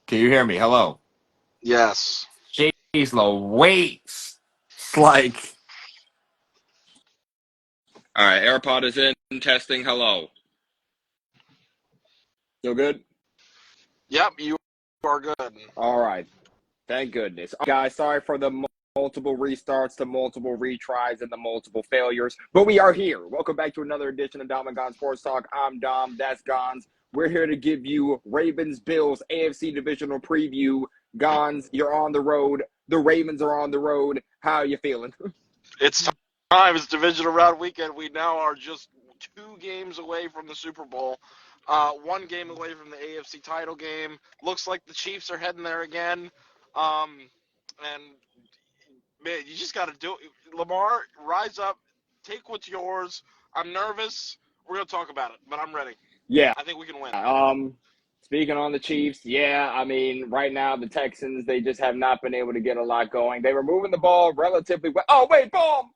Can you hear me? Hello. Yes. Jeez Louise. It's like. All right, AirPod is in. Testing. Hello. Still good? Yep, you are good. All right. Thank goodness. Guys, sorry for the multiple restarts, the multiple retries, and the multiple failures, but we are here. Welcome back to another edition of Dom and Gonz Sports Talk. I'm Dom. That's Gonz. We're here to give you Ravens-Bills AFC Divisional preview. Gonz, you're on the road. The Ravens are on the road. How are you feeling? It's time. It's divisional round weekend. We now are just 2 games away from the Super Bowl. 1 game away from the AFC title game. Looks like the Chiefs are heading there again. And, man, you just got to do it. Lamar, rise up. Take what's yours. I'm nervous. We're going to talk about it, but I'm ready. Yeah. I think we can win. Speaking on the Chiefs, yeah, I mean, right now the Texans, they just have not been able to get a lot going. They were moving the ball relatively well. Oh, wait, boom!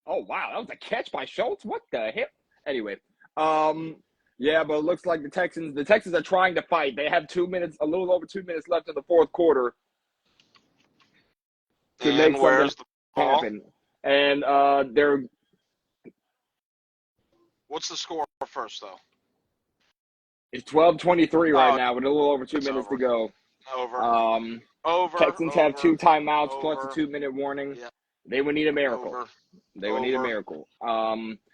Oh, wow, that was a catch by Schultz? What the hell? Anyway, yeah, but it looks like the Texans are trying to fight. They have a little over 2 minutes left in the fourth quarter to make something happen. And they're... What's the score first, though? It's 12:23 right now with a little over 2 minutes to go. Texans have 2 timeouts plus a 2-minute warning. Yeah. They would need a miracle. They would need a miracle.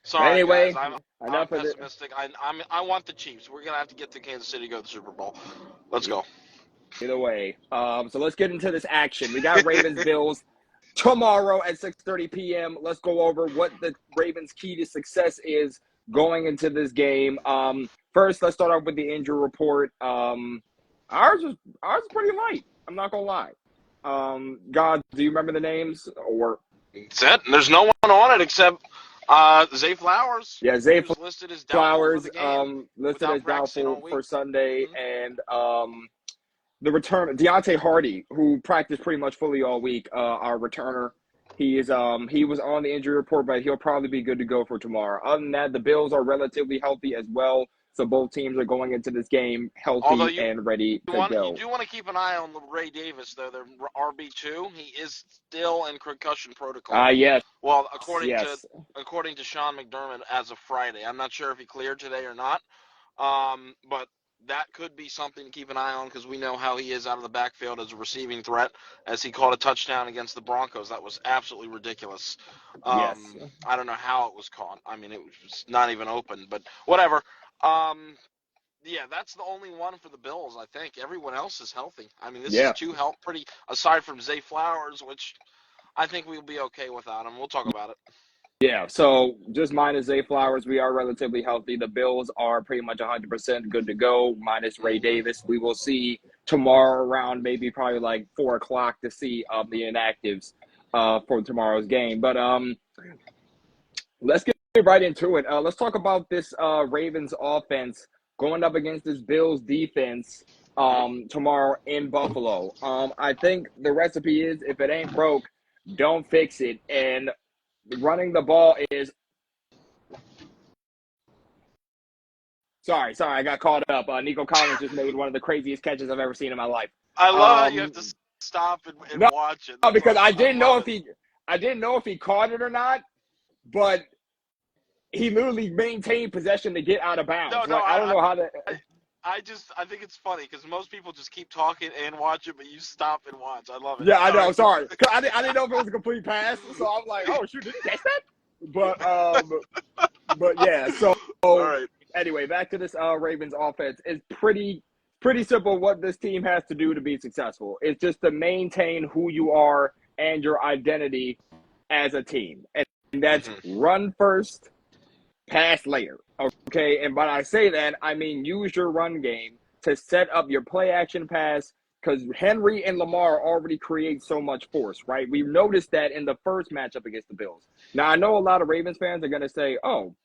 Sorry, anyway, guys, I'm pessimistic. I want the Chiefs. We're going to have to get to Kansas City to go to the Super Bowl. Let's go. Either way. So let's get into this action. We got Ravens-Bills tomorrow at 6:30 p.m. Let's go over what the Ravens' key to success is going into this game. First, let's start off with the injury report. Ours is pretty light. I'm not gonna lie. God, do you remember the names? Or there's no one on it except Zay Flowers. Yeah, Zay listed as Flowers listed as doubtful for Sunday, and the return Deontay Hardy, who practiced pretty much fully all week. Our returner. He was on the injury report, but he'll probably be good to go for tomorrow. Other than that, the Bills are relatively healthy as well. So both teams are going into this game healthy and ready to go. You do want to keep an eye on Ray Davis, though. The RB2, he is still in concussion protocol. Yes. Well, according to Sean McDermott, as of Friday, I'm not sure if he cleared today or not. But that could be something to keep an eye on because we know how he is out of the backfield as a receiving threat, as he caught a touchdown against the Broncos. That was absolutely ridiculous. Yes. I don't know how it was caught. I mean, it was not even open, but whatever. Yeah, that's the only one for the Bills, I think. Everyone else is healthy. I mean, this is 2 pretty, aside from Zay Flowers, which I think we'll be okay without him. We'll talk about it. Yeah, so just minus Zay Flowers, we are relatively healthy. The Bills are pretty much 100% good to go, minus Ray Davis. We will see tomorrow around probably like 4 o'clock to see the inactives for tomorrow's game. But let's get right into it. Let's talk about this Ravens offense going up against this Bills defense tomorrow in Buffalo. I think the recipe is, if it ain't broke, don't fix it. And running the ball is sorry, I got caught up. Nico Collins just made one of the craziest catches I've ever seen in my life. I love how you have to stop and watch it. No, because I didn't know if he caught it or not, but he literally maintained possession to get out of bounds. I don't know how to. I think it's funny because most people just keep talking and watch it, but you stop and watch. I love it. Yeah, I know. Sorry, I didn't know if it was a complete pass, so I'm like, oh shoot, did he catch that? But yeah. So anyway, back to this Ravens offense. It's pretty simple what this team has to do to be successful. It's just to maintain who you are and your identity as a team, and that's run first, pass later. Okay, and when I say that, I mean use your run game to set up your play action pass, because Henry and Lamar already create so much force, right? We've noticed that in the first matchup against the Bills. Now, I know a lot of Ravens fans are going to say, oh,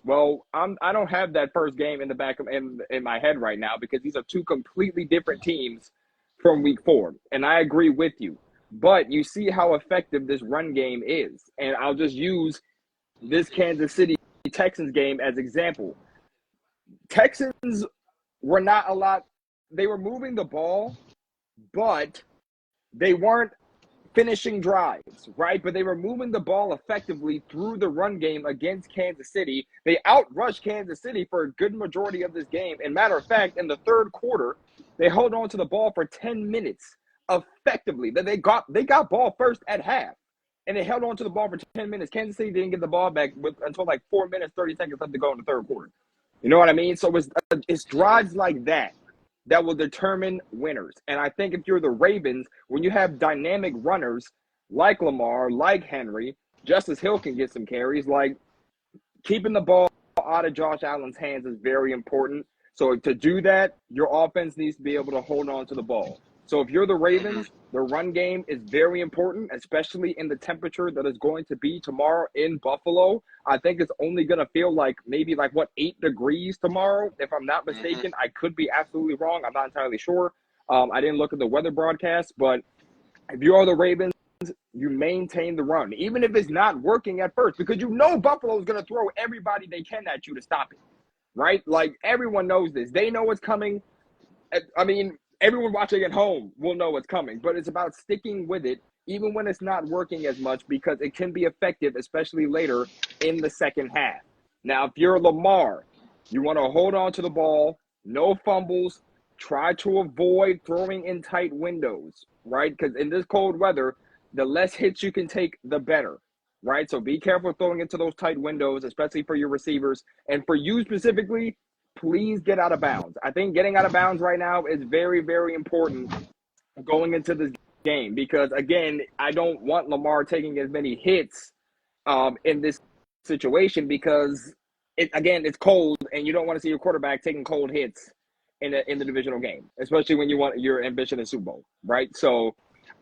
well, I don't have that first game in the back of in my head right now because these are 2 completely different teams from week 4. And I agree with you. But you see how effective this run game is. And I'll just use this Kansas City Texans game as example. Texans were not a lot. They were moving the ball, but they weren't finishing drives, right? But they were moving the ball effectively through the run game against Kansas City. They outrushed Kansas City for a good majority of this game. And matter of fact, in the third quarter, they held on to the ball for 10 minutes effectively. They got ball first at half, and they held on to the ball for 10 minutes. Kansas City didn't get the ball back until like 4 minutes, 30 seconds left to go in the third quarter. You know what I mean? So it's drives like that will determine winners. And I think if you're the Ravens, when you have dynamic runners like Lamar, like Henry, Justice Hill can get some carries. Like, keeping the ball out of Josh Allen's hands is very important. So to do that, your offense needs to be able to hold on to the ball. So if you're the Ravens, the run game is very important, especially in the temperature that is going to be tomorrow in Buffalo. I think it's only going to feel like maybe 8 degrees tomorrow, if I'm not mistaken. I could be absolutely wrong. I'm not entirely sure. I didn't look at the weather broadcast, but if you are the Ravens, you maintain the run, even if it's not working at first, because you know Buffalo is going to throw everybody they can at you to stop it, right? Like, everyone knows this. They know what's coming. I mean, everyone watching at home will know what's coming, but it's about sticking with it, even when it's not working as much, because it can be effective, especially later in the second half. Now, if you're Lamar, you want to hold on to the ball, no fumbles, try to avoid throwing in tight windows, right? Because in this cold weather, the less hits you can take, the better, right? So be careful throwing into those tight windows, especially for your receivers. And for you specifically, please get out of bounds. I think getting out of bounds right now is very, very important going into this game because, again, I don't want Lamar taking as many hits in this situation because, it's cold and you don't want to see your quarterback taking cold hits in the divisional game, especially when you want your ambition in Super Bowl, right? So,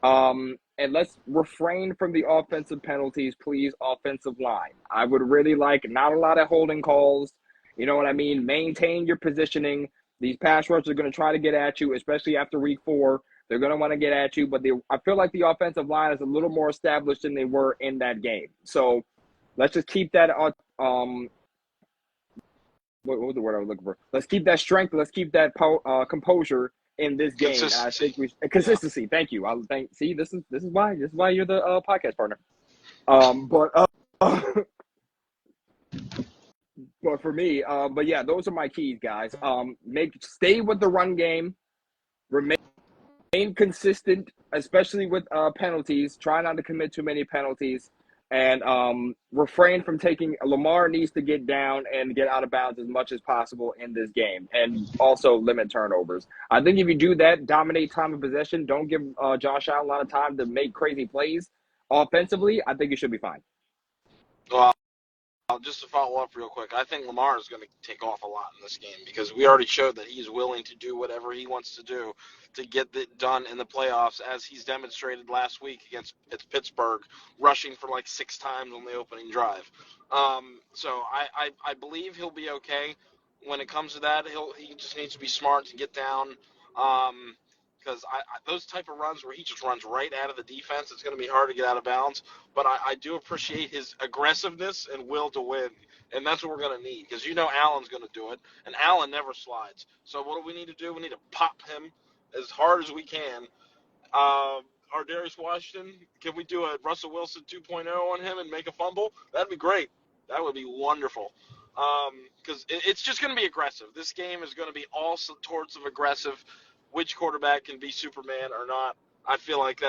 and let's refrain from the offensive penalties, please, offensive line. I would really like not a lot of holding calls. You know what I mean? Maintain your positioning. These pass rushers are going to try to get at you, especially after week 4. They're going to want to get at you, but I feel like the offensive line is a little more established than they were in that game. So let's just keep that what was the word I was looking for? Let's keep that strength. Let's keep that composure in this game. Consistency. And I think consistency. Yeah. Thank you. See, this is why you're the podcast partner. But for me, but yeah, those are my keys, guys. Stay with the run game, remain consistent, especially with penalties. Try not to commit too many penalties, and refrain from taking. Lamar needs to get down and get out of bounds as much as possible in this game, and also limit turnovers. I think if you do that, dominate time of possession, don't give Josh Allen a lot of time to make crazy plays offensively, I think you should be fine. Well, just to follow up real quick, I think Lamar is going to take off a lot in this game because we already showed that he's willing to do whatever he wants to do to get it done in the playoffs, as he's demonstrated last week against Pittsburgh, rushing for like 6 times on the opening drive. So I believe he'll be okay when it comes to that. He just needs to be smart to get down. Because those type of runs where he just runs right out of the defense, it's going to be hard to get out of bounds. But I do appreciate his aggressiveness and will to win, and that's what we're going to need because Allen's going to do it, and Allen never slides. So what do we need to do? We need to pop him as hard as we can. Our Darius Washington, can we do a Russell Wilson 2.0 on him and make a fumble? That'd be great. That would be wonderful. Because it's just going to be aggressive. This game is going to be all sorts of aggressive. Which quarterback can be Superman or not? I feel like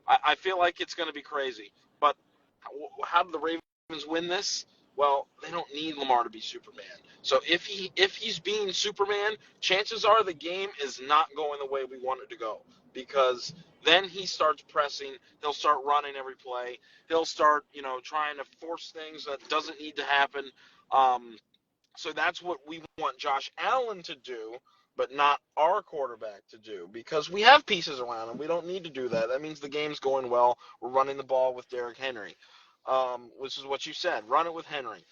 I feel like it's going to be crazy. But how do the Ravens win this? Well, they don't need Lamar to be Superman. So if he's being Superman, chances are the game is not going the way we want it to go, because then he starts pressing. He'll start running every play. He'll start trying to force things that doesn't need to happen. So that's what we want Josh Allen to do, but not our quarterback to do, because we have pieces around him. We don't need to do that. That means the game's going well. We're running the ball with Derrick Henry, which is what you said. Run it with Henry.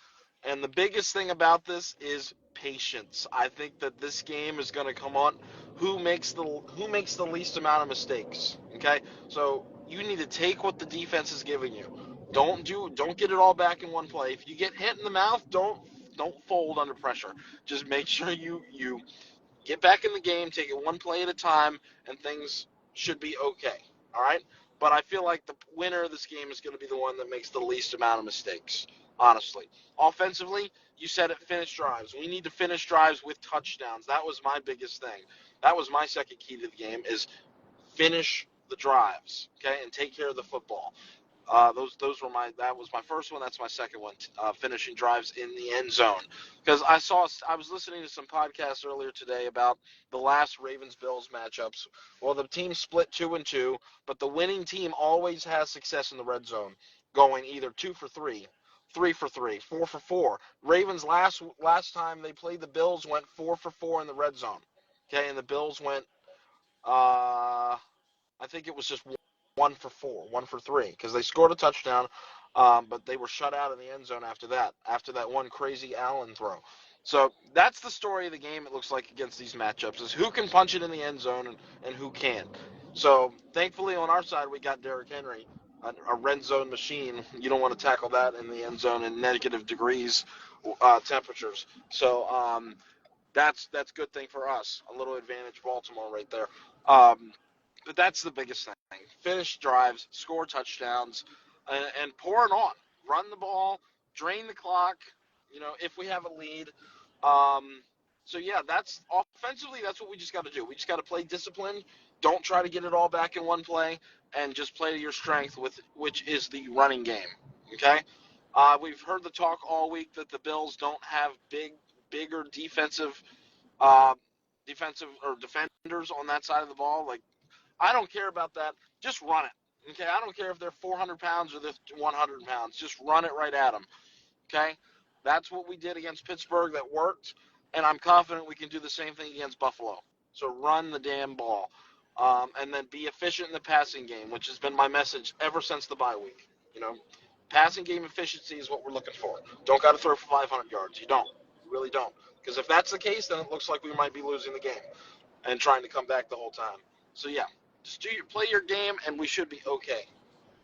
And the biggest thing about this is patience. I think that this game is going to come on who makes the least amount of mistakes. Okay? So you need to take what the defense is giving you. Don't get it all back in one play. If you get hit in the mouth, don't don't fold under pressure. Just make sure you get back in the game, take it one play at a time, and things should be okay. All right? But I feel like the winner of this game is going to be the one that makes the least amount of mistakes, honestly. Offensively, you said it, finish drives. We need to finish drives with touchdowns. That was my biggest thing. That was my second key to the game is finish the drives, okay, and take care of the football. Those were that was my first one. That's my second one. Finishing drives in the end zone, because I was listening to some podcasts earlier today about the last Ravens Bills matchups. Well, the team split 2-2, but the winning team always has success in the red zone, going either 2 for 3, 3 for 3, 4 for 4. Ravens last time they played the Bills went 4 for 4 in the red zone, okay, and the Bills went I think it was just 1 for 4, 1 for 3, because they scored a touchdown, but they were shut out in the end zone after that one crazy Allen throw. So that's the story of the game, it looks like, against these matchups, is who can punch it in the end zone and who can't. So thankfully on our side, we got Derrick Henry, a red zone machine. You don't want to tackle that in the end zone in negative degrees temperatures. So that's a good thing for us. A little advantage Baltimore right there. But that's the biggest thing. Finish drives, score touchdowns, and pour it on. Run the ball, drain the clock, if we have a lead. So, yeah, that's offensively, that's what we just got to do. We just got to play disciplined. Don't try to get it all back in one play, and just play to your strength, which is the running game, okay? We've heard the talk all week that the Bills don't have bigger defensive or defenders on that side of the ball. Like, I don't care about that. Just run it, okay? I don't care if they're 400 pounds or they're 100 pounds. Just run it right at them, okay? That's what we did against Pittsburgh. That worked, and I'm confident we can do the same thing against Buffalo. So run the damn ball, and then be efficient in the passing game, which has been my message ever since the bye week. Passing game efficiency is what we're looking for. Don't got to throw for 500 yards. You don't. You really don't. Because if that's the case, then it looks like we might be losing the game and trying to come back the whole time. So, yeah. Just play your game, and we should be okay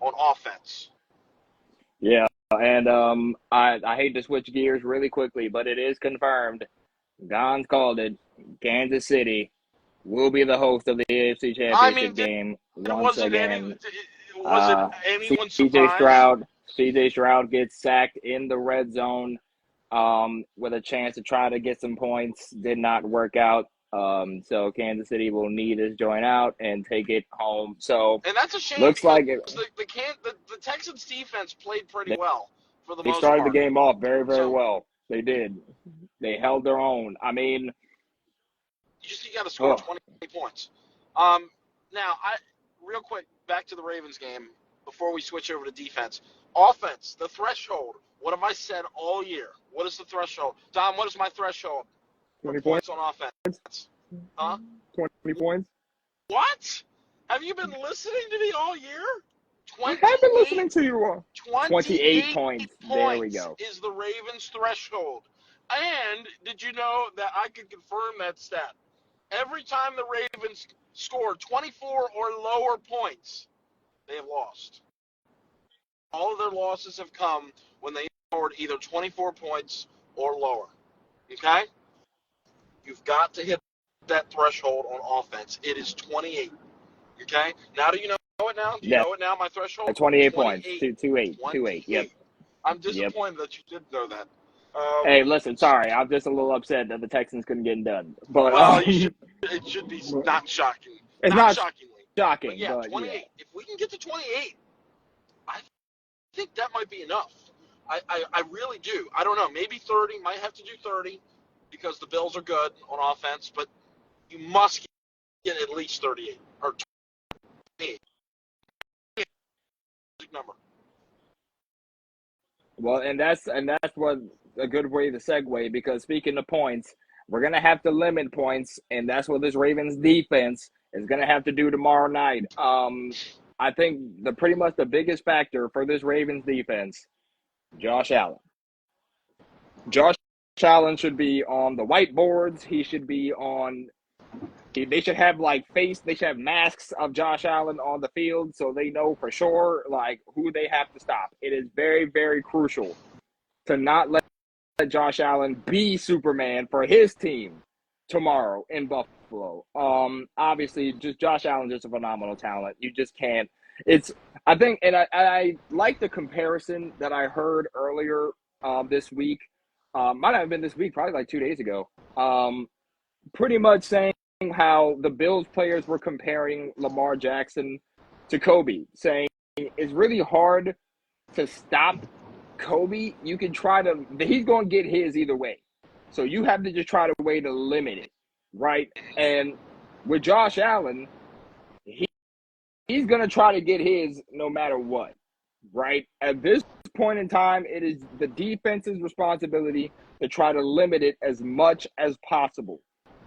on offense. Yeah, and I hate to switch gears really quickly, but it is confirmed. Gonz called it. Kansas City will be the host of the AFC Championship game once again. Was it anyone's surprise? CJ Stroud gets sacked in the red zone with a chance to try to get some points. Did not work out. So Kansas City will need his joint out and take it home. So and that's a shame. Looks like the Texans defense played pretty well for the most part. They started the game off very, very well. They did. They held their own. I mean, you got to score 20 points. Now, real quick, back to the Ravens game before we switch over to defense. Offense, the threshold. What have I said all year? What is the threshold? Dom, what is my threshold? 20 points on offense. Huh? 20 points. What? Have you been listening to me all year? I have been listening to you all. 28 points. There we go. Is the Ravens threshold. And did you know that I could confirm that stat? Every time the Ravens score 24 or lower points, they have lost. All of their losses have come when they scored either 24 points or lower. Okay? You've got to hit that threshold on offense. It is 28. Okay? Now do you know it now? Do you know it now, my threshold? 28 points. 28. Yep. I'm disappointed that you didn't know that. Hey, listen, sorry. I'm just a little upset that the Texans couldn't get it done. But it should be not shocking. It's not shockingly. Shocking. But yeah, 28. Yeah. If we can get to 28, I think that might be enough. I really do. I don't know. Maybe 30. Might have to do 30 because the Bills are good on offense. But you must get at least 38 or 28. Number. Well, and that's what a good way to segue, because speaking of points, we're gonna have to limit points, and that's what this Ravens defense is gonna have to do tomorrow night. I think pretty much the biggest factor for this Ravens defense, Josh Allen. Josh Allen should be on the whiteboards. He should be on. They should have they should have masks of Josh Allen on the field so they know for sure who they have to stop. It is very, very crucial to not let Josh Allen be Superman for his team tomorrow in Buffalo. Obviously, just Josh Allen, just a phenomenal talent. You just can't. It's I think, and I like the comparison that I heard earlier this week. Might have been this week, probably like 2 days ago. Pretty much saying how the Bills players were comparing Lamar Jackson to Kobe, saying it's really hard to stop Kobe. You can try to, he's going to get his either way. So you have to just try to way to limit it, right? And with Josh Allen, he's going to try to get his no matter what, right? At this point in time, it is the defense's responsibility to try to limit it as much as possible.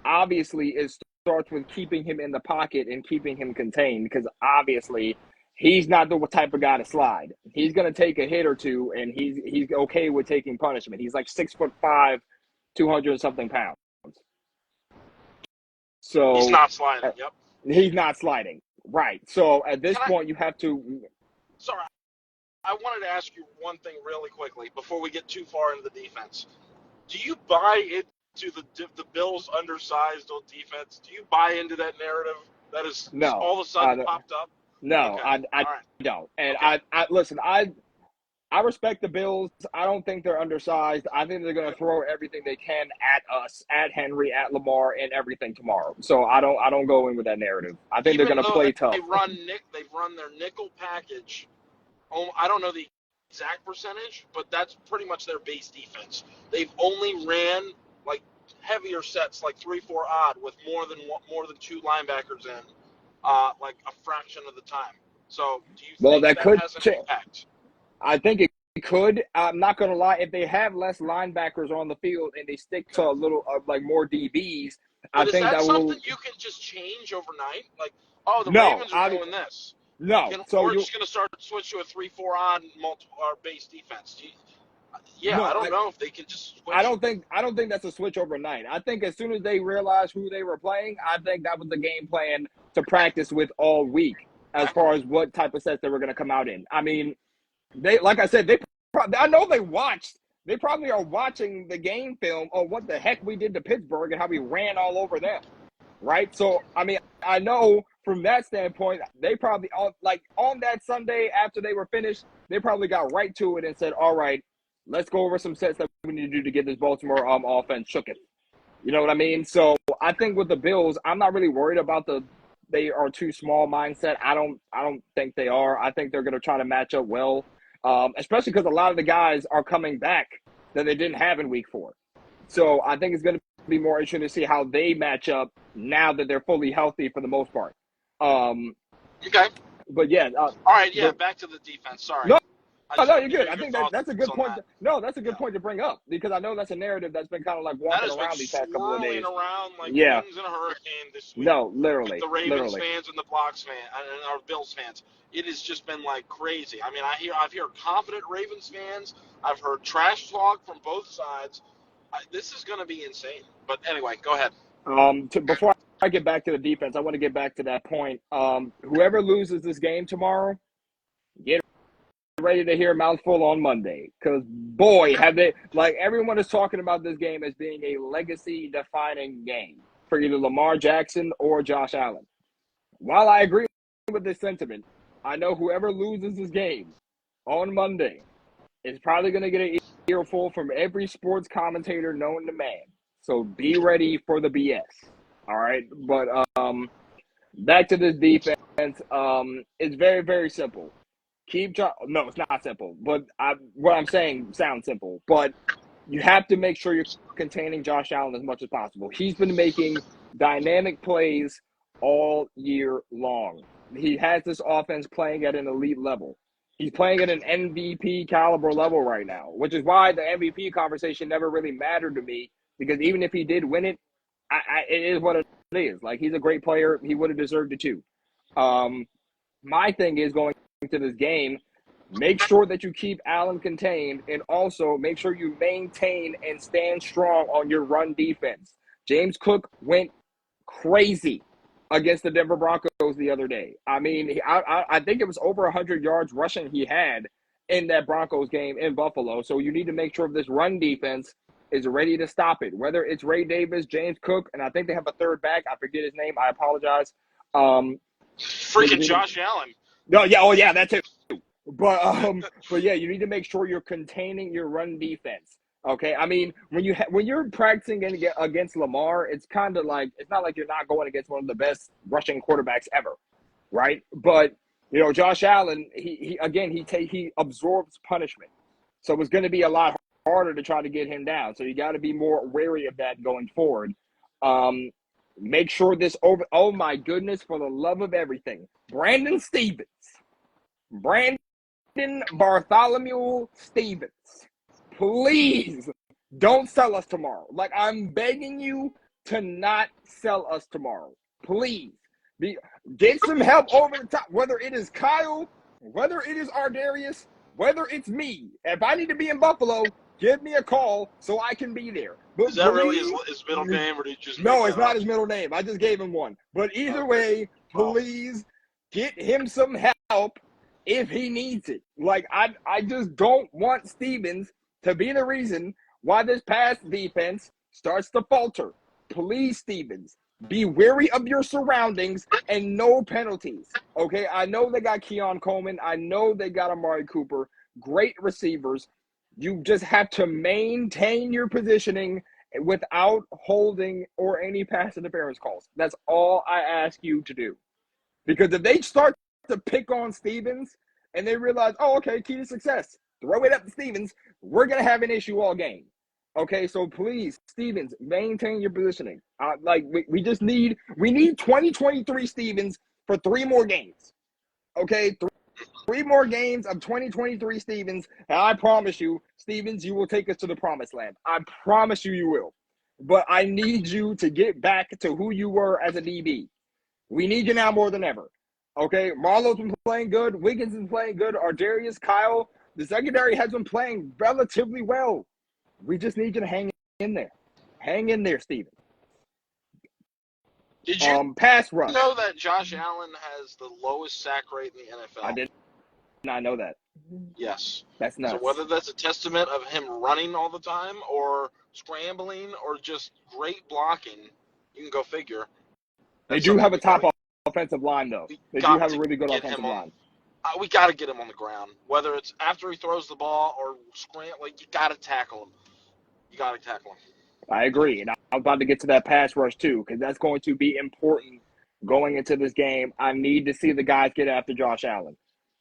Obviously, it starts with keeping him in the pocket and keeping him contained, because obviously he's not the type of guy to slide. He's going to take a hit or two, and he's okay with taking punishment. He's like 6'5", 200 and something pounds. So he's not sliding. Yep. He's not sliding. Right. So at this point, you have to. Sorry, I wanted to ask you one thing really quickly before we get too far into the defense. Do you buy into the Bills' undersized on defense? Do you buy into that narrative that is all of a sudden popped up? No, okay. I don't. And okay. I listen. I respect the Bills. I don't think they're undersized. I think they're going to throw everything they can at us, at Henry, at Lamar, and everything tomorrow. So I don't go in with that narrative. I think they're going to play tough. They've run their nickel package. I don't know the exact percentage, but that's pretty much their base defense. They've only ran like heavier sets, like 3-4 odd, with more than two linebackers in, like a fraction of the time. So do you think that has an impact? I think it could. I'm not going to lie. If they have less linebackers on the field and they stick to a little like more DBs, but I think that will. Is that something you can just change overnight? Like, Ravens are doing this. No. We're just going to start to switch to a 3-4 odd base defense. I don't know if they can just switch. I don't think that's a switch overnight. I think as soon as they realized who they were playing, I think that was the game plan to practice with all week as far as what type of sets they were going to come out in. I mean, like I said, I know they probably are watching the game film on what the heck we did to Pittsburgh and how we ran all over them, right? So, I mean, I know from that standpoint, they probably, on that Sunday after they were finished, they probably got right to it and said, all right, let's go over some sets that we need to do to get this Baltimore offense shooken. You know what I mean? So I think with the Bills, I'm not really worried about they are too small mindset. I don't think they are. I think they're going to try to match up well. Especially because a lot of the guys are coming back that they didn't have in week 4. So I think it's going to be more interesting to see how they match up now that they're fully healthy for the most part. Okay. But yeah. All right. Yeah. Back to the defense. Sorry. No, you're good. I think that's a good point. That's a good point to bring up, because I know that's a narrative that's been kind of like walking around these past couple of days. Around like winds in a hurricane this week. No, literally. With the Ravens fans and the Blocks fans and our Bills fans. It has just been like crazy. I mean, I've heard confident Ravens fans. I've heard trash talk from both sides. This is going to be insane. But anyway, go ahead. Before I get back to the defense, I want to get back to that point. Whoever loses this game tomorrow, get ready to hear a mouthful on Monday, because boy, have they, like, everyone is talking about this game as being a legacy defining game for either Lamar Jackson or Josh Allen. While I agree with this sentiment, I know whoever loses this game on Monday is probably going to get an earful from every sports commentator known to man. So be ready for the BS. All right. But back to this defense. It's very, very simple. No, it's not simple. But what I'm saying sounds simple. But you have to make sure you're containing Josh Allen as much as possible. He's been making dynamic plays all year long. He has this offense playing at an elite level. He's playing at an MVP caliber level right now, which is why the MVP conversation never really mattered to me, because even if he did win it, it is what it is. Like, he's a great player. He would have deserved it too. My thing is, going to this game, make sure that you keep Allen contained, and also make sure you maintain and stand strong on your run defense. James Cook went crazy against the Denver Broncos the other day. I mean, I think it was over 100 yards rushing he had, in that Broncos game in Buffalo. So you need to make sure this run defense is ready to stop it, whether it's Ray Davis, James Cook, and I think they have a third back. I forget his name. I apologize. Freaking Josh Allen. No, yeah, oh yeah, that's it. But yeah, you need to make sure you're containing your run defense. Okay, I mean, when you're practicing against Lamar, it's kind of like it's not like you're not going against one of the best rushing quarterbacks ever, right? But Josh Allen, he absorbs punishment, so it's going to be a lot harder to try to get him down. So you got to be more wary of that going forward. Make sure this over. Oh my goodness! For the love of everything, Brandon Bartholomew Stevens, please don't sell us tomorrow. Like, I'm begging you to not sell us tomorrow. Please. Get some help over the top, whether it is Kyle, whether it is Ardarius, whether it's me. If I need to be in Buffalo, give me a call so I can be there. But is that really his middle name, or did you just No, it's not his middle name. I just gave him one. But either way, please get him some help if he needs it. Like, I just don't want Stevens to be the reason why this pass defense starts to falter. Please, Stevens, be wary of your surroundings and no penalties. Okay, I know they got Keon Coleman. I know they got Amari Cooper. Great receivers. You just have to maintain your positioning without holding or any pass interference calls. That's all I ask you to do. Because if they start to pick on Stevens and they realize, oh, okay, key to success, throw it up to Stevens, we're going to have an issue all game. Okay, so please, Stevens, maintain your positioning. We need 2023 Stevens for 3 more games. Okay, 3 more games of 2023 Stevens, and I promise you, Stevens, you will take us to the promised land. I promise you will. But I need you to get back to who you were as a DB. We need you now more than ever. Okay, Marlowe's been playing good. Wiggins been playing good. Ardarius, Kyle, the secondary has been playing relatively well. We just need you to hang in there. Hang in there, Steven. Did you pass rush. know that Josh Allen has the lowest sack rate in the NFL? I did not know that. Yes. That's nuts. So whether that's a testament of him running all the time or scrambling or just great blocking, you can go figure. They do have a top offensive line, though. They do have a really good offensive line. We got to get him on the ground. Whether it's after he throws the ball or scrambling, you got to tackle him. You got to tackle him. I agree. And I'm about to get to that pass rush, too, because that's going to be important going into this game. I need to see the guys get after Josh Allen.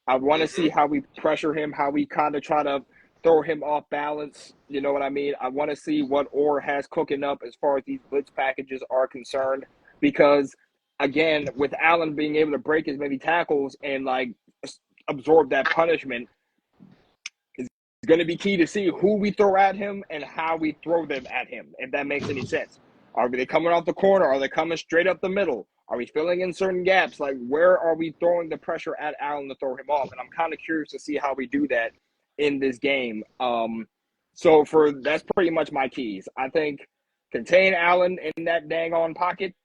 I want to see how we pressure him, how we kind of try to throw him off balance. You know what I mean? I want to see what Orr has cooking up as far as these blitz packages are concerned. Because, again, with Allen being able to break as many tackles and, absorb that punishment, it's going to be key to see who we throw at him and how we throw them at him, if that makes any sense. Are they coming off the corner? Are they coming straight up the middle? Are we filling in certain gaps? Like, where are we throwing the pressure at Allen to throw him off? And I'm kind of curious to see how we do that in this game. So that's pretty much my keys. I think contain Allen in that dang on pocket,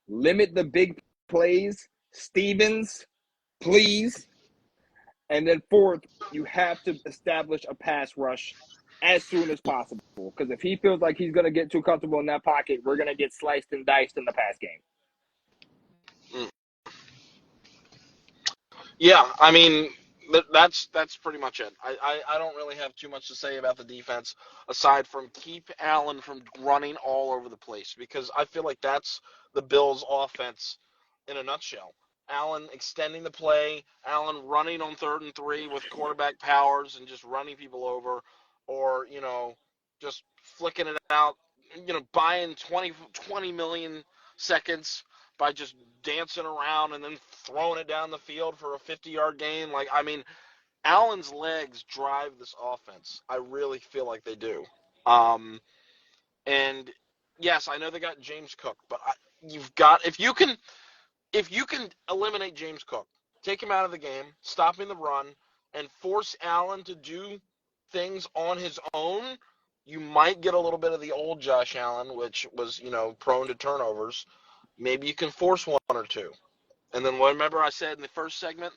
limit the big plays. Stevens, please. And then fourth, you have to establish a pass rush as soon as possible. Because if he feels like he's going to get too comfortable in that pocket, we're going to get sliced and diced in the pass game. Yeah, I mean, that's pretty much it. I don't really have too much to say about the defense aside from keep Allen from running all over the place, because I feel like that's the Bills' offense in a nutshell. Allen extending the play, Allen running on 3rd and 3 with quarterback powers and just running people over, or, just flicking it out, buying 20 million seconds by just dancing around and then throwing it down the field for a 50-yard gain. Allen's legs drive this offense. I really feel like they do. And yes, I know they got James Cook, but if you can eliminate James Cook, take him out of the game, stopping the run, and force Allen to do things on his own, you might get a little bit of the old Josh Allen, which was, prone to turnovers. Maybe you can force 1 or 2. And then remember I said in the first segment,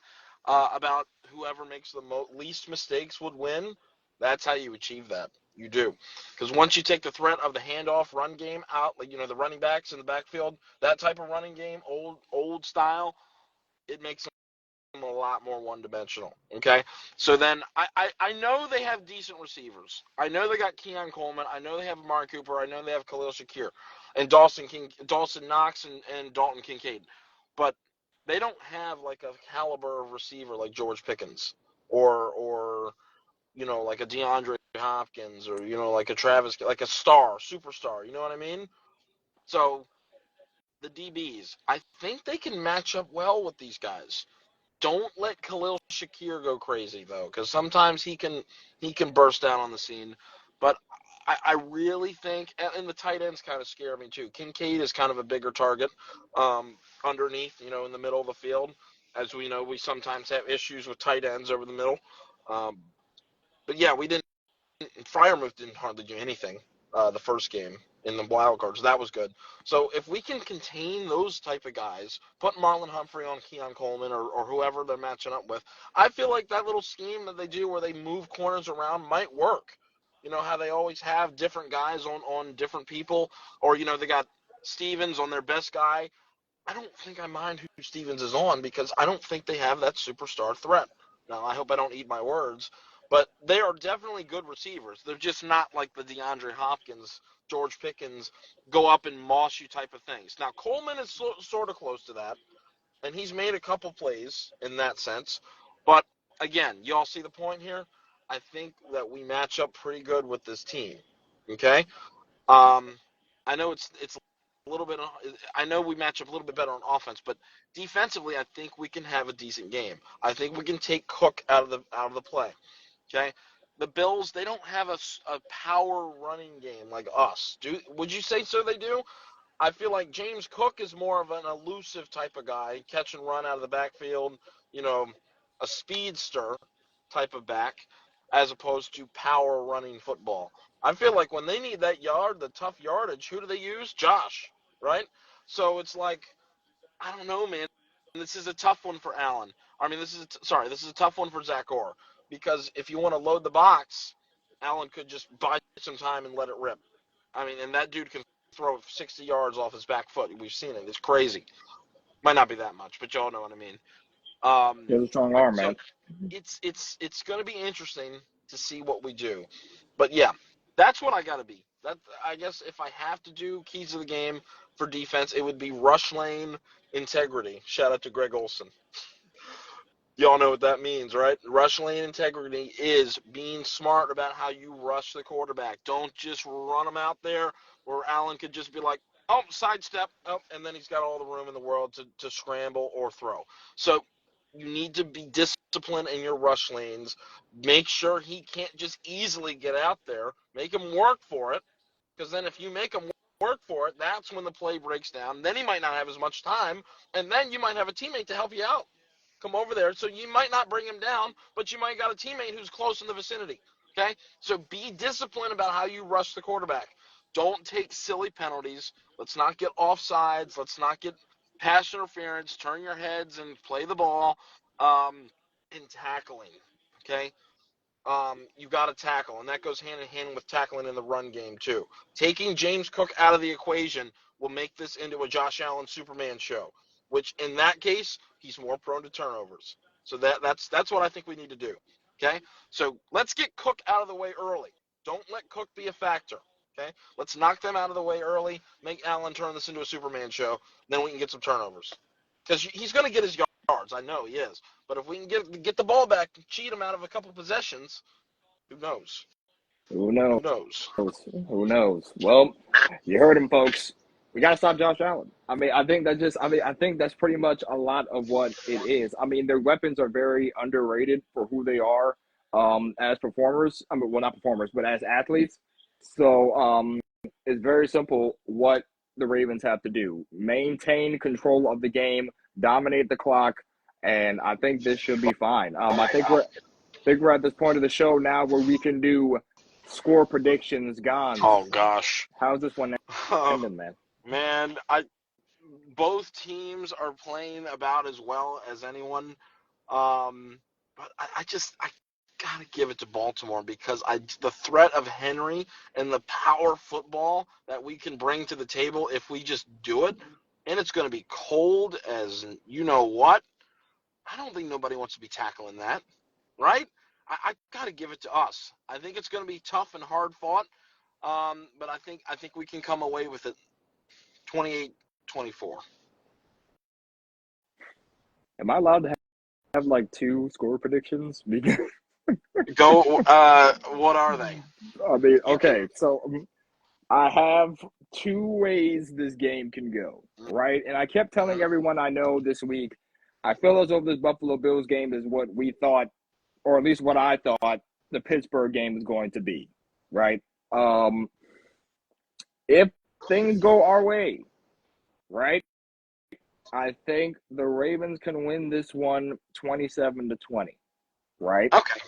about whoever makes the least mistakes would win. That's how you achieve that. You do. Because once you take the threat of the handoff run game out, like, the running backs in the backfield, that type of running game, old style, it makes them a lot more one-dimensional, okay? So then I know they have decent receivers. I know they got Keon Coleman. I know they have Amari Cooper. I know they have Khalil Shakir and Dawson Knox and Dalton Kincaid. But they don't have like a caliber of receiver like George Pickens or like a DeAndre Hopkins or like a Travis, like a superstar, you know what I mean? So the DBs, I think they can match up well with these guys. Don't let Khalil Shakir go crazy though, because sometimes he can burst down on the scene. But I really think, and the tight ends kind of scare me too. Kincaid is kind of a bigger target underneath, in the middle of the field. As we know, we sometimes have issues with tight ends over the middle. But yeah, we didn't. Freiermuth didn't hardly do anything the first game in the wild cards. That was good. So if we can contain those type of guys, put Marlon Humphrey on Keon Coleman or whoever they're matching up with, I feel like that little scheme that they do where they move corners around might work. You know how they always have different guys on different people, or they got Stevens on their best guy. I don't think I mind who Stevens is on because I don't think they have that superstar threat. Now, I hope I don't eat my words, but they are definitely good receivers. They're just not like the DeAndre Hopkins, George Pickens, go up and moss you type of things. Now, Coleman is sort of close to that, and he's made a couple plays in that sense. But, again, you all see the point here? I think that we match up pretty good with this team, okay? I know it's a little bit. I know we match up a little bit better on offense, but defensively, I think we can have a decent game. I think we can take Cook out of the play. Okay, the Bills, they don't have a power running game like us. Would you say so? They do. I feel like James Cook is more of an elusive type of guy, catch and run out of the backfield. You know, a speedster type of back, as opposed to power running football. I feel like when they need that the tough yardage, who do they use? Josh, right? So it's like, I don't know, man. This is a tough one for Allen. I mean, this is a tough one for Zach Orr because if you want to load the box, Allen could just buy some time and let it rip. I mean, and that dude can throw 60 yards off his back foot. We've seen it. It's crazy. Might not be that much, but y'all know what I mean. He has a strong arm, So man. it's going to be interesting to see what we do. But yeah, that's what I got to be. That, I guess if I have to do keys of the game for defense, it would be rush lane integrity. Shout out to Greg Olson. Y'all know what that means, right? Rush lane integrity is being smart about how you rush the quarterback. Don't just run them out there where Allen could just be like, oh, sidestep, oh, and then he's got all the room in the world to scramble or throw. So you need to be disciplined in your rush lanes. Make sure he can't just easily get out there. Make him work for it, because then if you make him work for it, that's when the play breaks down. Then he might not have as much time, and then you might have a teammate to help you out. Come over there. So you might not bring him down, but you might got a teammate who's close in the vicinity. Okay? So be disciplined about how you rush the quarterback. Don't take silly penalties. Let's not get offsides. Let's not get pass interference. Turn your heads and play the ball. And tackling. Okay? You got to tackle, and that goes hand in hand with tackling in the run game too. Taking James Cook out of the equation will make this into a Josh Allen Superman show, which in that case he's more prone to turnovers. So that's what I think we need to do. Okay, so let's get Cook out of the way early. Don't let Cook be a factor. Okay, let's knock them out of the way early. Make Allen turn this into a Superman show. Then we can get some turnovers because he's going to get his yards. I know he is. But if we can get the ball back and cheat him out of a couple possessions, who knows? Who knows? Who knows? Who knows? Well, you heard him, folks. We got to stop Josh Allen. I mean, I think that's pretty much a lot of what it is. I mean, their weapons are very underrated for who they are as performers. I mean, well, not performers, but as athletes. So it's very simple what the Ravens have to do. Maintain control of the game, dominate the clock, and I think this should be fine. I think we're at this point of the show now where we can do score predictions. Gonz, Oh gosh. how's this one ending, man? Man, both teams are playing about as well as anyone. But I gotta give it to Baltimore because the threat of Henry and the power football that we can bring to the table if we just do it, and it's going to be cold as you know what. I don't think nobody wants to be tackling that, right? I got to give it to us. I think it's going to be tough and hard fought, but I think we can come away with it 28-24. Am I allowed to have like 2 score predictions? Because Go. What are they? I mean, okay, so I have 2 ways this game can go, right? And I kept telling everyone I know this week, I feel as though this Buffalo Bills game is what we thought, or at least what I thought the Pittsburgh game was going to be, right? If things go our way, right, I think the Ravens can win this one 27-20, right? Okay.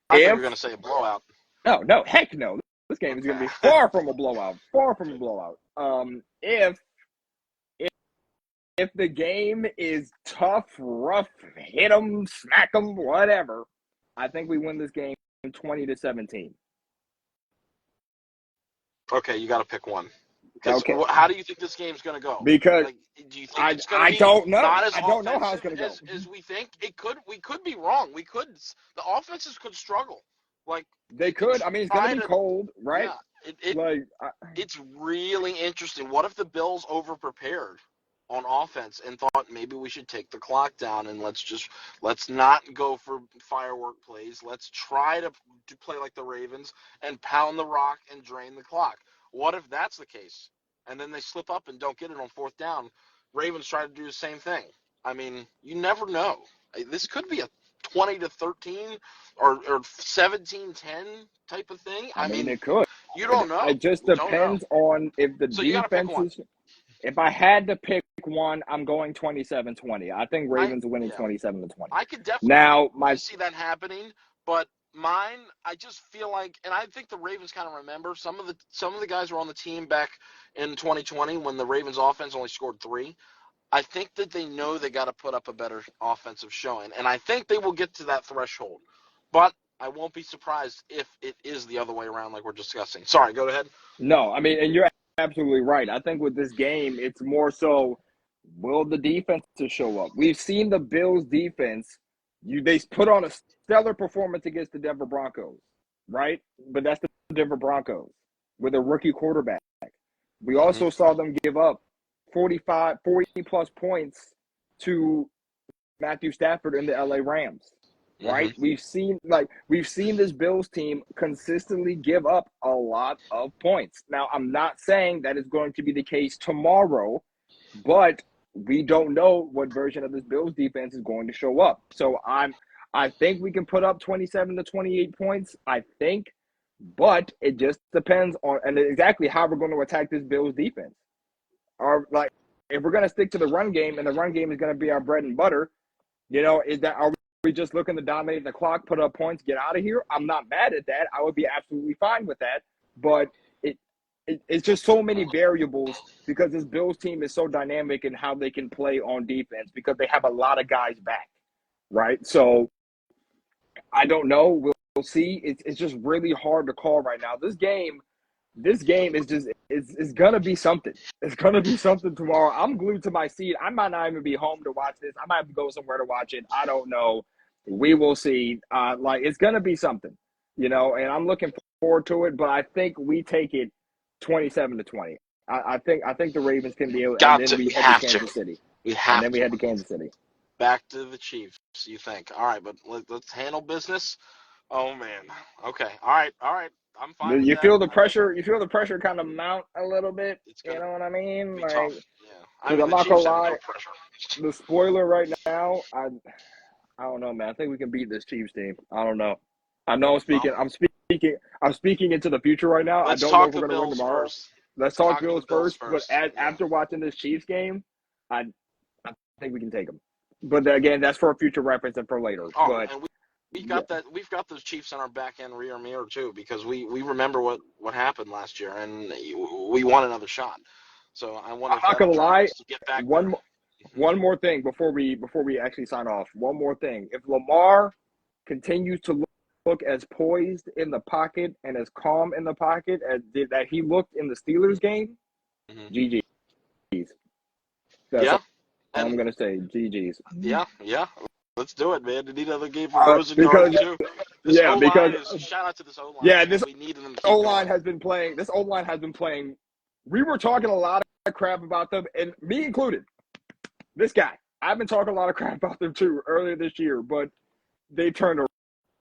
I think you're going to say a blowout. No, heck no. This game is going to be far from a blowout. Far from a blowout. If the game is tough, rough, hit them, smack them, whatever, I think we win this game 20-17. Okay, you got to pick one. Okay. How do you think this game's going to go? Because do you think it's going to be don't know. not as I don't know how it's going to go. as we think? We could be wrong. The offenses could struggle. They could. I mean, it's going to be cold, right? Yeah. It's really interesting. What if the Bills overprepared on offense and thought maybe we should take the clock down and let's not go for firework plays. Let's try to play like the Ravens and pound the rock and drain the clock. What if that's the case? And then they slip up and don't get it on 4th down. Ravens try to do the same thing. I mean, you never know. This could be a 20-13 or 17-10 type of thing. I mean, it could. You don't know. It just depends on if the defense is. If I had to pick one, I'm going 27-20. I think Ravens winning 27-20. I could definitely see that happening, but mine, I just feel like, and I think the Ravens kind of remember some of the guys were on the team back in 2020 when the Ravens offense only scored 3. I think that they know they got to put up a better offensive showing, and I think they will get to that threshold. But I won't be surprised if it is the other way around like we're discussing. Sorry, go ahead. No, I mean, and you're absolutely right. I think with this game, it's more so, will the defense show up? We've seen the Bills defense. They put on a stellar performance against the Denver Broncos, right? But that's the Denver Broncos with a rookie quarterback. We also saw them give up 40-plus points to Matthew Stafford and the LA Rams, right? We've seen this Bills team consistently give up a lot of points. Now, I'm not saying that is going to be the case tomorrow, but we don't know what version of this Bills defense is going to show up. So I think we can put up 27 to 28 points, I think, but it just depends on and exactly how we're going to attack this Bills defense. If we're going to stick to the run game and the run game is going to be our bread and butter, are we just looking to dominate the clock, put up points, get out of here? I'm not mad at that. I would be absolutely fine with that. But it's just so many variables because this Bills team is so dynamic in how they can play on defense because they have a lot of guys back, right? So I don't know. We'll see. It's just really hard to call right now. This game is just it's gonna be something. It's gonna be something tomorrow. I'm glued to my seat. I might not even be home to watch this. I might have to go somewhere to watch it. I don't know. We will see. It's gonna be something, and I'm looking forward to it. But I think we take it 27-20. I think the Ravens can be able. And then we head to Kansas City. We head to Kansas City. Back to the Chiefs. You think? All right, but let's handle business. Oh man. Okay. All right. I'm fine. You feel the pressure. You feel the pressure kind of mount a little bit. You know what I mean? Be tough. Yeah. I'm not gonna lie. The spoiler right now, I don't know, man. I think we can beat this Chiefs team. I don't know. I know I'm speaking into the future right now. I don't know if we're gonna win tomorrow. Let's talk Bills first. But after watching this Chiefs game, I think we can take them. But again, that's for a future reference and for later. But and we've got those Chiefs on our back end rear mirror too, because we remember what happened last year and we want another shot. So I wonder. I'm not gonna lie. To get back one more thing before we actually sign off. One more thing. If Lamar continues to look as poised in the pocket and as calm in the pocket as that he looked in the Steelers game, GG's. That's Yeah. all I'm gonna say. GG's. Yeah. Let's do it, man. We need another game from Rose and because too. Shout out to this O-line. Yeah, this we need them to O-line has been playing. This O-line has been playing. We were talking a lot of crap about them, and me included. This guy, I've been talking a lot of crap about them too earlier this year, but they turned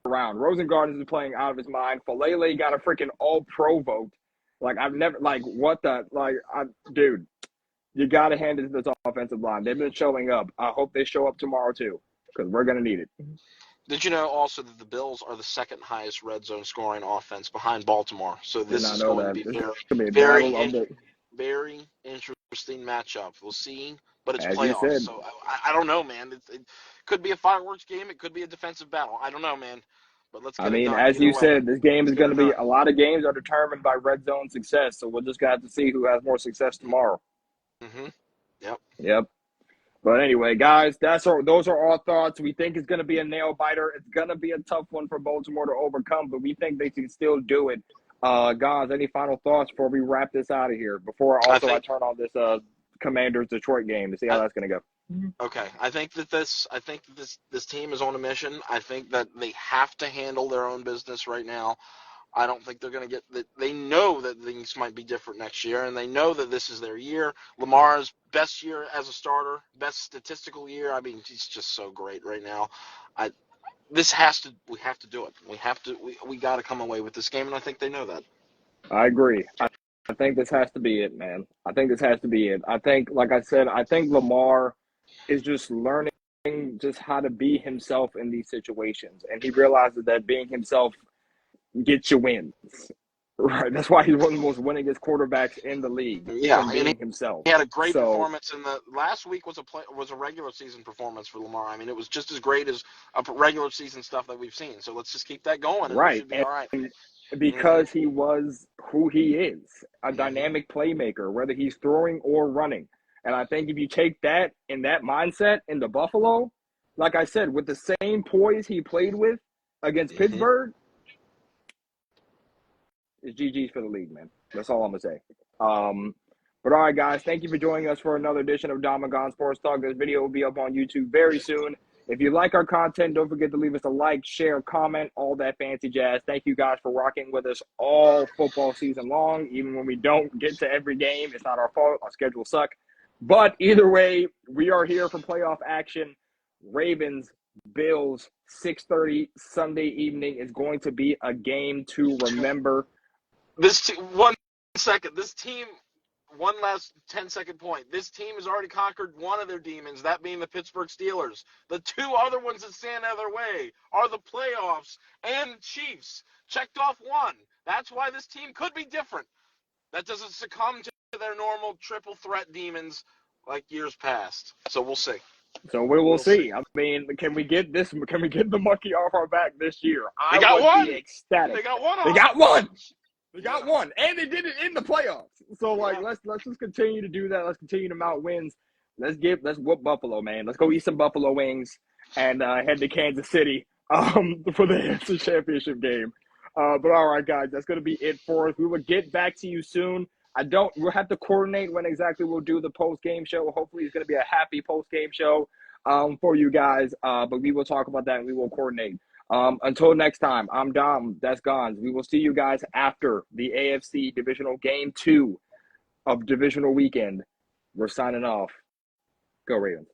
around. Rosengarten has been playing out of his mind. Falele got a freaking All-Pro vote. Like dude, you got to hand it to this offensive line. They've been showing up. I hope they show up tomorrow too, because we're gonna need it. Did you know also that the Bills are the second highest red zone scoring offense behind Baltimore? So this is going to be very interesting matchup. We'll see, but it's playoffs. So I don't know, man. It could be a fireworks game. It could be a defensive battle. I don't know, man. But let's get it done. As you said, this game is going to be – a lot of games are determined by red zone success, so we're just going to have to see who has more success tomorrow. Yep. But anyway, guys, those are our thoughts. We think it's going to be a nail-biter. It's going to be a tough one for Baltimore to overcome, but we think they can still do it. Gonz, any final thoughts before we wrap this out of here? Before I turn on this Commanders-Detroit game to see how that's going to go. Okay, I think that this team is on a mission. I think that they have to handle their own business right now. I don't think they're going to get – they know that things might be different next year, and they know that this is their year. Lamar's best year as a starter, best statistical year. I mean, he's just so great right now. We have to do it. We got to come away with this game, and I think they know that. I agree. I think this has to be it, man. I think this has to be it. I think, like I said, I think Lamar is just learning just how to be himself in these situations, and he realizes that being himself – get you wins, right? That's why he's one of the most winningest quarterbacks in the league. Yeah, being himself. He had a great performance in the last week. Was a regular season performance for Lamar. I mean, it was just as great as a regular season stuff that we've seen. So let's just keep that going, and we should be all right. Because he was who he is, a dynamic playmaker, whether he's throwing or running. And I think if you take that in that mindset into Buffalo, like I said, with the same poise he played with against Pittsburgh. It's GG's for the league, man. That's all I'm going to say. But all right, guys, thank you for joining us for another edition of Dom and Gonz Sports Talk. This video will be up on YouTube very soon. If you like our content, don't forget to leave us a like, share, comment, all that fancy jazz. Thank you guys for rocking with us all football season long. Even when we don't get to every game, it's not our fault. Our schedules suck. But either way, we are here for playoff action. Ravens, Bills, 6:30 Sunday evening is going to be a game to remember. One last 10-second point. This team has already conquered one of their demons, that being the Pittsburgh Steelers. The two other ones that stand out of their way are the playoffs and Chiefs. Checked off one. That's why this team could be different. That doesn't succumb to their normal triple threat demons like years past. So we'll see. So we'll see. I mean, can we get the monkey off our back this year? They got one. Be ecstatic. They got one. They got one, and they did it in the playoffs. So let's just continue to do that. Let's continue to mount wins. Let's whoop Buffalo, man. Let's go eat some buffalo wings and head to Kansas City for the AFC Championship game. But all right, guys, that's going to be it for us. We will get back to you soon. We'll have to coordinate when exactly we'll do the post-game show. Hopefully it's going to be a happy post-game show for you guys. But we will talk about that and we will coordinate. Until next time, I'm Dom. That's Gonz. We will see you guys after the AFC Divisional Game 2 of Divisional Weekend. We're signing off. Go Ravens.